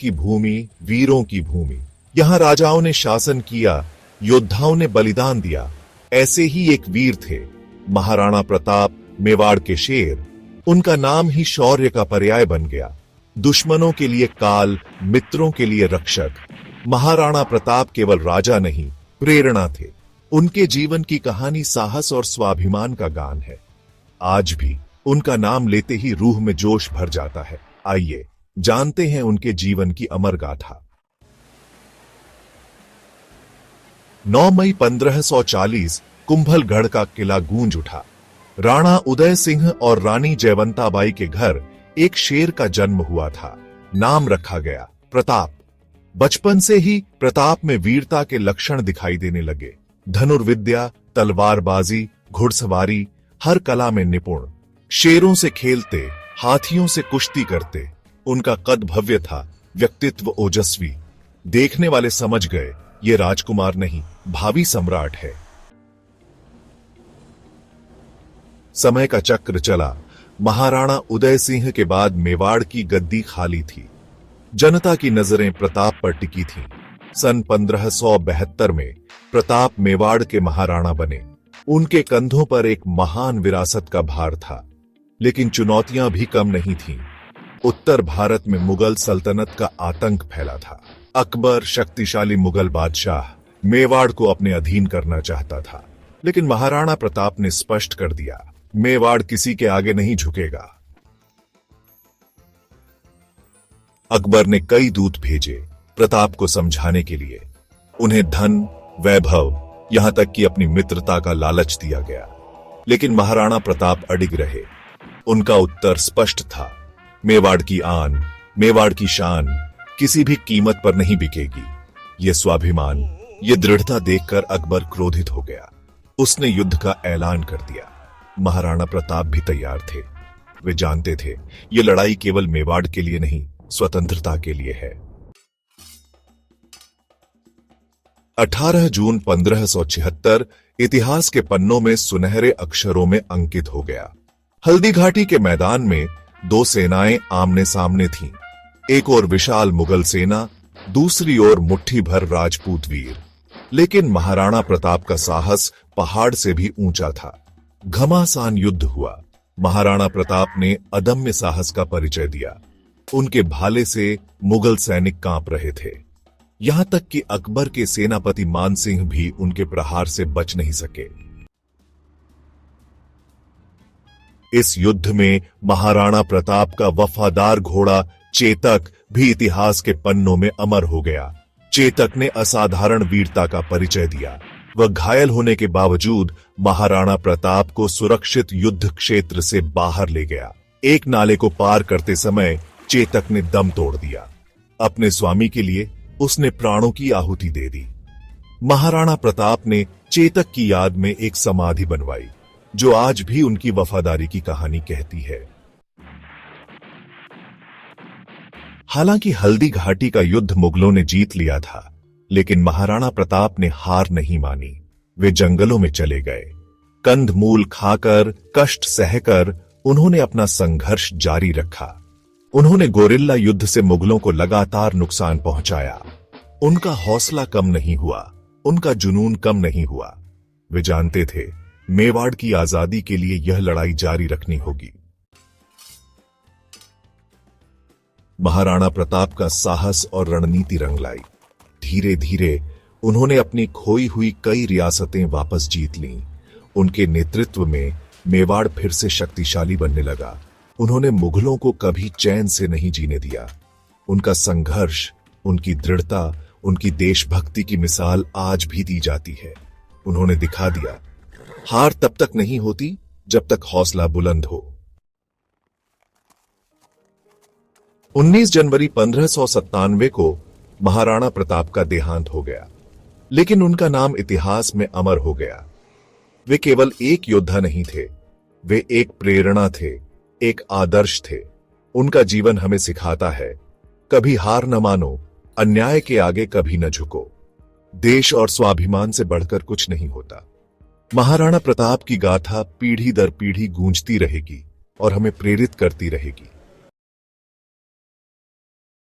की भूमि, वीरों की भूमि। यहाँ राजाओं ने शासन किया, योद्धाओं ने बलिदान दिया। ऐसे ही एक वीर थे महाराणा प्रताप, मेवाड़ के शेर। उनका नाम ही शौर्य का पर्याय बन गया। दुश्मनों के लिए काल, मित्रों के लिए रक्षक। महाराणा प्रताप केवल राजा नहीं, प्रेरणा थे। उनके जीवन की कहानी साहस और स्वाभिमान का गान है। आज भी उनका नाम लेते ही रूह में जोश भर जाता है। आइए जानते हैं उनके जीवन की अमर गाथा। 9 मई 1540 कुंभलगढ़ का किला गूंज उठा। राणा उदय सिंह और रानी जयवंताबाई के घर एक शेर का जन्म हुआ था। नाम रखा गया प्रताप। बचपन से ही प्रताप में वीरता के लक्षण दिखाई देने लगे। धनुर्विद्या, तलवारबाजी, घुड़सवारी, हर कला में निपुण। शेरों से खेलते, हाथियों से कुश्ती करते। उनका कद भव्य था, व्यक्तित्व ओजस्वी। देखने वाले समझ गए ये राजकुमार नहीं, भावी सम्राट है। समय का चक्र चला। महाराणा उदय सिंह के बाद मेवाड़ की गद्दी खाली थी। जनता की नजरें प्रताप पर टिकी थीं। सन 1572 में प्रताप मेवाड़ के महाराणा बने। उनके कंधों पर एक महान विरासत का भार था, लेकिन चुनौतियां भी कम नहीं थीं। उत्तर भारत में मुगल सल्तनत का आतंक फैला था। अकबर, शक्तिशाली मुगल बादशाह, मेवाड़ को अपने अधीन करना चाहता था, लेकिन महाराणा प्रताप ने स्पष्ट कर दिया, मेवाड़ किसी के आगे नहीं झुकेगा। अकबर ने कई दूत भेजे प्रताप को समझाने के लिए। उन्हें धन, वैभव, यहां तक कि अपनी मित्रता का लालच दिया गया, लेकिन महाराणा प्रताप अडिग रहे। उनका उत्तर स्पष्ट था, मेवाड़ की आन, मेवाड़ की शान किसी भी कीमत पर नहीं बिकेगी। ये स्वाभिमान, ये दृढ़ता देखकर अकबर क्रोधित हो गया। उसने युद्ध का ऐलान कर दिया। महाराणा प्रताप भी तैयार थे। वे जानते थे ये लड़ाई केवल मेवाड़ के लिए नहीं, स्वतंत्रता के लिए है। 18 जून 1576 इतिहास के पन्नों में सुनहरे अक्षरों में अंकित हो गया। हल्दी घाटी के मैदान में दो सेनाएं आमने सामने थीं। एक ओर विशाल मुगल सेना, दूसरी ओर मुट्ठी भर राजपूत वीर। लेकिन महाराणा प्रताप का साहस पहाड़ से भी ऊंचा था। घमासान युद्ध हुआ। महाराणा प्रताप ने अदम्य साहस का परिचय दिया। उनके भाले से मुगल सैनिक कांप रहे थे। यहां तक कि अकबर के सेनापति मान सिंह भी उनके प्रहार से बच नहीं सके। इस युद्ध में महाराणा प्रताप का वफादार घोड़ा चेतक भी इतिहास के पन्नों में अमर हो गया। चेतक ने असाधारण वीरता का परिचय दिया। वह घायल होने के बावजूद महाराणा प्रताप को सुरक्षित युद्ध क्षेत्र से बाहर ले गया। एक नाले को पार करते समय चेतक ने दम तोड़ दिया। अपने स्वामी के लिए उसने प्राणों की आहुति दे दी। महाराणा प्रताप ने चेतक की याद में एक समाधि बनवाई, जो आज भी उनकी वफादारी की कहानी कहती है। हालांकि हल्दी घाटी का युद्ध मुगलों ने जीत लिया था, लेकिन महाराणा प्रताप ने हार नहीं मानी। वे जंगलों में चले गए। कंदमूल खाकर, कष्ट सहकर उन्होंने अपना संघर्ष जारी रखा। उन्होंने गोरिल्ला युद्ध से मुगलों को लगातार नुकसान पहुंचाया। उनका हौसला कम नहीं हुआ, उनका जुनून कम नहीं हुआ। वे जानते थे मेवाड़ की आजादी के लिए यह लड़ाई जारी रखनी होगी। महाराणा प्रताप का साहस और रणनीति रंग लाई। धीरे धीरे उन्होंने अपनी खोई हुई कई रियासतें वापस जीत लीं। उनके नेतृत्व में मेवाड़ फिर से शक्तिशाली बनने लगा। उन्होंने मुगलों को कभी चैन से नहीं जीने दिया। उनका संघर्ष, उनकी दृढ़ता, उनकी देशभक्ति की मिसाल आज भी दी जाती है। उन्होंने दिखा दिया, हार तब तक नहीं होती जब तक हौसला बुलंद हो। 19 जनवरी 1597 को महाराणा प्रताप का देहांत हो गया, लेकिन उनका नाम इतिहास में अमर हो गया। वे केवल एक योद्धा नहीं थे, वे एक प्रेरणा थे, एक आदर्श थे। उनका जीवन हमें सिखाता है, कभी हार न मानो, अन्याय के आगे कभी न झुको। देश और स्वाभिमान से बढ़कर कुछ नहीं होता। महाराणा प्रताप की गाथा पीढ़ी दर पीढ़ी गूंजती रहेगी और हमें प्रेरित करती रहेगी।